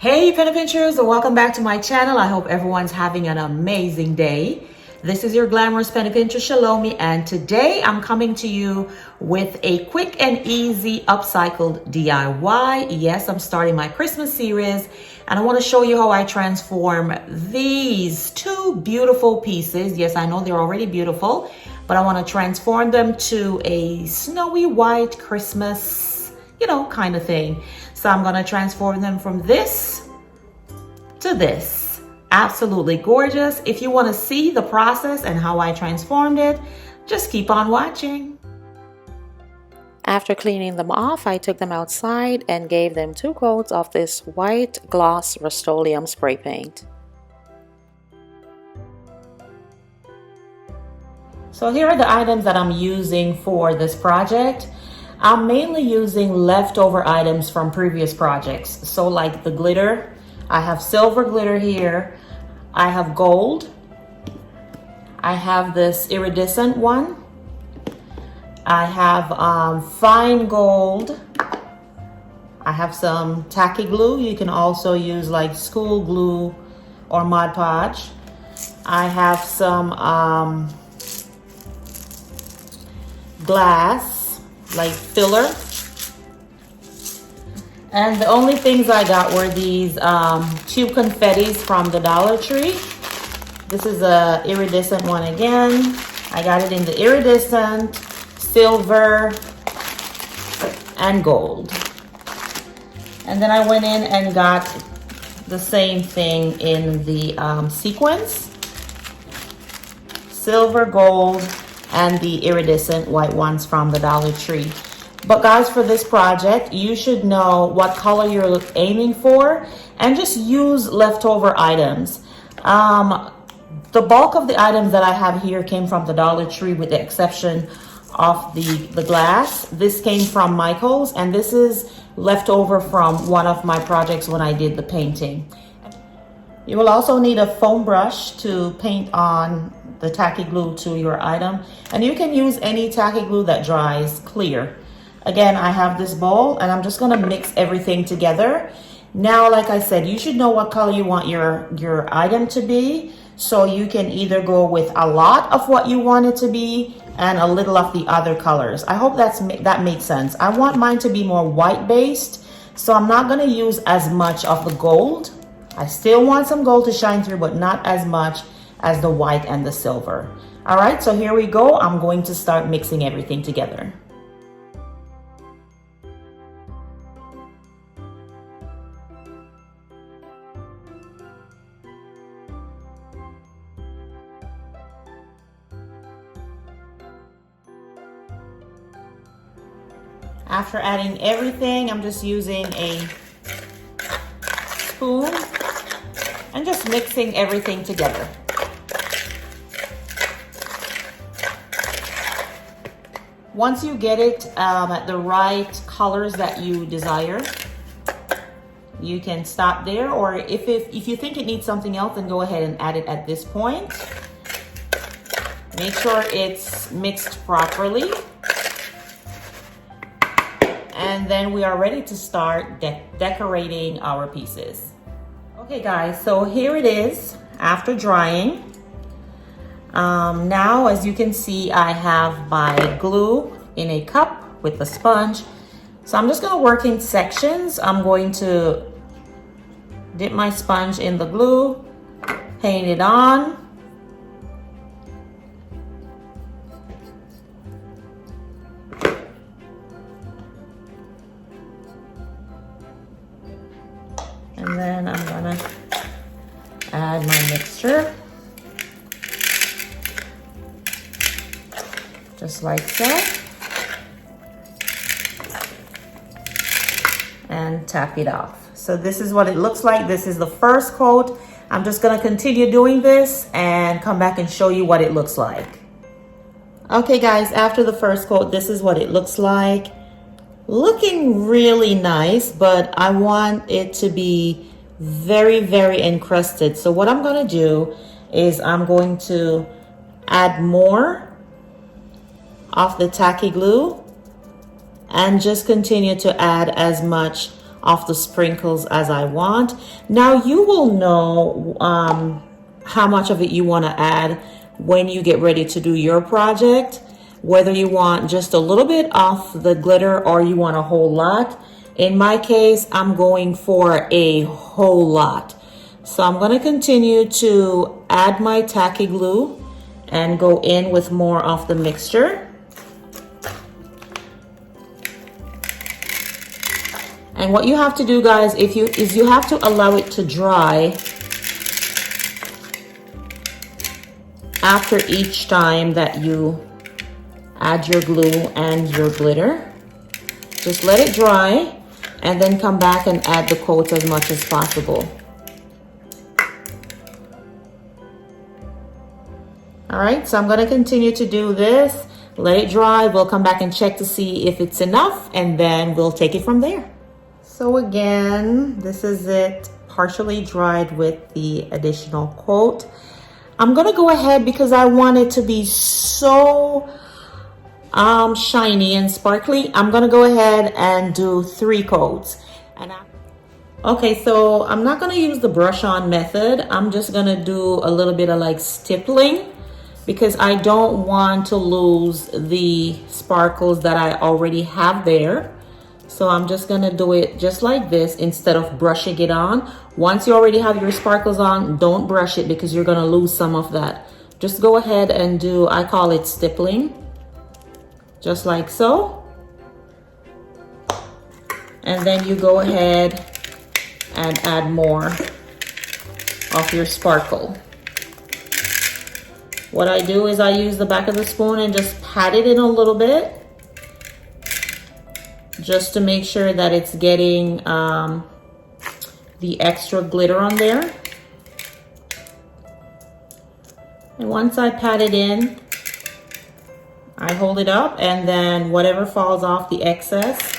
Hey pen adventurers, welcome back to my channel. I hope everyone's having an amazing day. This is your Glamorous pen adventure Shalomie, and today I'm coming to you with a quick and easy upcycled DIY. Yes, I'm starting my Christmas series, and I want to show you how I transform these two beautiful pieces. Yes, I know they're already beautiful, but I want to transform them to a snowy white Christmas, kind of thing. So I'm going to transform them from this to this. Absolutely gorgeous. If you want to see the process and how I transformed it, just keep on watching. After cleaning them off, I took them outside and gave them 2 coats of this white gloss Rust-Oleum spray paint. So here are the items that I'm using for this project. I'm mainly using leftover items from previous projects. So like the glitter, I have silver glitter here. I have gold. I have this iridescent one. I have fine gold. I have some tacky glue. You can also use like school glue or Mod Podge. I have some glass, like filler. And the only things I got were these tube confettis from the Dollar Tree. This is a iridescent one again. I got it in the iridescent, silver, and gold. And then I went in and got the same thing in the sequins, silver, gold, and the iridescent white ones from the Dollar Tree. But guys, for this project, you should know what color you're aiming for and just use leftover items. The bulk of the items that I have here came from the Dollar Tree with the exception of the glass. This came from Michael's, and this is leftover from one of my projects when I did the painting. You will also need a foam brush to paint on the tacky glue to your item, and you can use any tacky glue that dries clear. Again, I have this bowl and I'm just going to mix everything together. Now, like I said, you should know what color you want your item to be, so you can either go with a lot of what you want it to be and a little of the other colors. I hope that makes sense. I want mine to be more white based, so I'm not going to use as much of the gold. I still want some gold to shine through, but not as much as the white and the silver. All right, so here we go. I'm going to start mixing everything together. After adding everything, I'm just using a spoon and just mixing everything together. Once you get it at the right colors that you desire, you can stop there, or if you think it needs something else, then go ahead and add it at this point. Make sure it's mixed properly. And then we are ready to start decorating our pieces. Okay guys, so here it is after drying. Now, as you can see, I have my glue in a cup with a sponge. So I'm just going to work in sections. I'm going to dip my sponge in the glue, paint it on. And then I'm gonna add my mixture, just like so, and tap it off. So this is what it looks like. This is the first coat. I'm just gonna continue doing this and come back and show you what it looks like. Okay guys, after the first coat, this is what it looks like. Looking really nice, but I want it to be very, very encrusted. So what I'm going to do is I'm going to add more of the tacky glue and just continue to add as much of the sprinkles as I want. Now you will know how much of it you want to add when you get ready to do your project, whether you want just a little bit of the glitter or you want a whole lot. In my case, I'm going for a whole lot. So I'm going to continue to add my tacky glue and go in with more of the mixture. And what you have to do, guys, is you have to allow it to dry after each time that you add your glue and your glitter. Just let it dry and then come back and add the coats as much as possible. All right, so I'm going to continue to do this. Let it dry. We'll come back and check to see if it's enough, and then we'll take it from there. So again, this is it partially dried with the additional coat. I'm going to go ahead because I want it to be so shiny and sparkly. I'm going to go ahead and do 3 coats. Okay, so I'm not going to use the brush on method. I'm just going to do a little bit of like stippling, because I don't want to lose the sparkles that I already have there. So I'm just gonna do it just like this instead of brushing it on. Once you already have your sparkles on, don't brush it because you're gonna lose some of that. Just go ahead and do, I call it stippling, just like so. And then you go ahead and add more of your sparkle. What I do is I use the back of the spoon and just pat it in a little bit, just to make sure that it's getting the extra glitter on there. And once I pat it in, I hold it up, and then whatever falls off, the excess,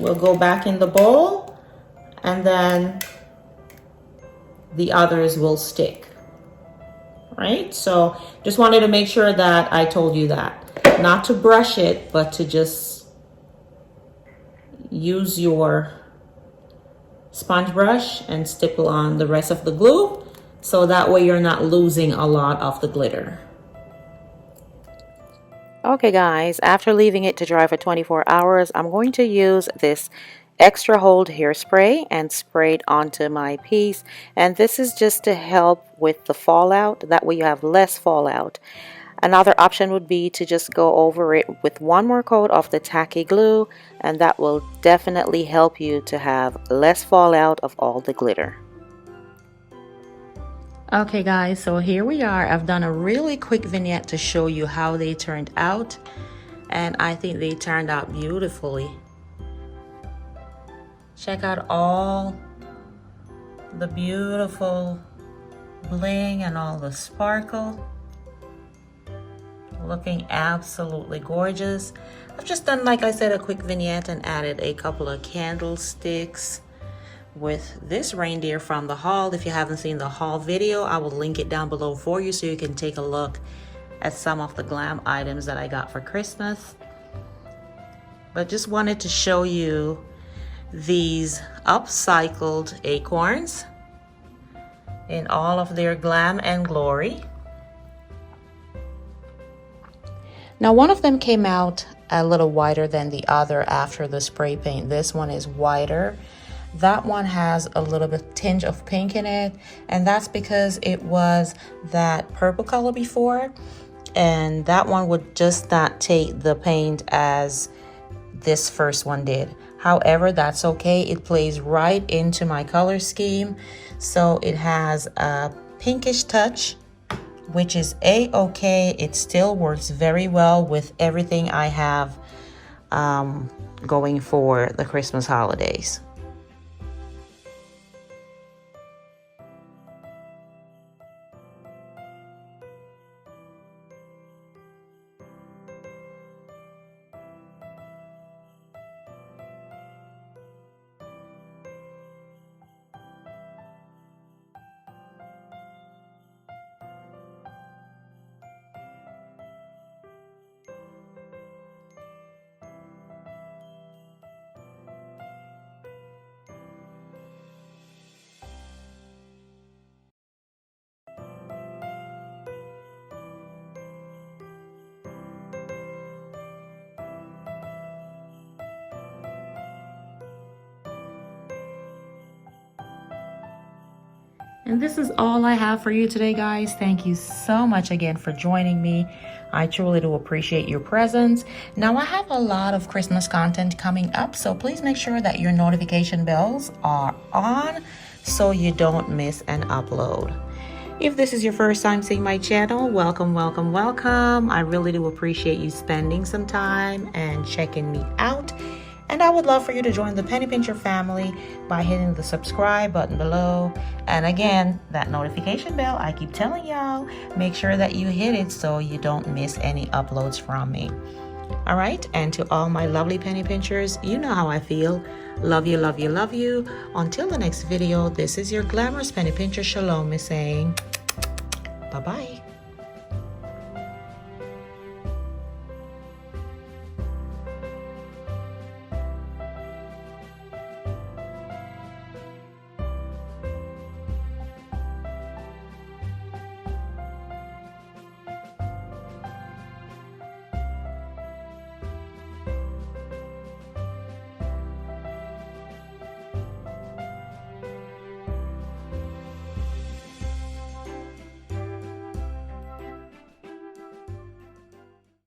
will go back in the bowl, and then the others will stick. Right? So just wanted to make sure that I told you that. Not to brush it, but to just use your sponge brush and stipple on the rest of the glue, so that way you're not losing a lot of the glitter. Okay guys, after leaving it to dry for 24 hours, I'm going to use this extra hold hairspray and spray it onto my piece, and this is just to help with the fallout. That way you have less fallout. Another option would be to just go over it with one more coat of the tacky glue, and that will definitely help you to have less fallout of all the glitter. Okay guys, so here we are. I've done a really quick vignette to show you how they turned out, and I think they turned out beautifully. Check out all the beautiful bling and all the sparkle. Looking absolutely gorgeous. I've just done, like I said, a quick vignette and added a couple of candlesticks with this reindeer from the haul. If you haven't seen the haul video, I will link it down below for you so you can take a look at some of the glam items that I got for Christmas. But just wanted to show you these upcycled acorns in all of their glam and glory. Now one of them came out a little whiter than the other after the spray paint. This one is whiter. That one has a little bit tinge of pink in it, and that's because it was that purple color before, and that one would just not take the paint as this first one did. However, that's okay. It plays right into my color scheme. So it has a pinkish touch, which is a-okay. It still works very well with everything I have going for the Christmas holidays. And this is all I have for you today, guys. Thank you so much again for joining me. I truly do appreciate your presence. Now, I have a lot of Christmas content coming up, so please make sure that your notification bells are on so you don't miss an upload. If this is your first time seeing my channel, welcome, welcome, welcome. I really do appreciate you spending some time and checking me out. And I would love for you to join the Penny Pincher family by hitting the subscribe button below. And again, that notification bell, I keep telling y'all, make sure that you hit it so you don't miss any uploads from me. All right, and to all my lovely Penny Pinchers, you know how I feel. Love you, love you, love you. Until the next video, this is your Glamorous Penny Pincher ChelomieC saying bye-bye.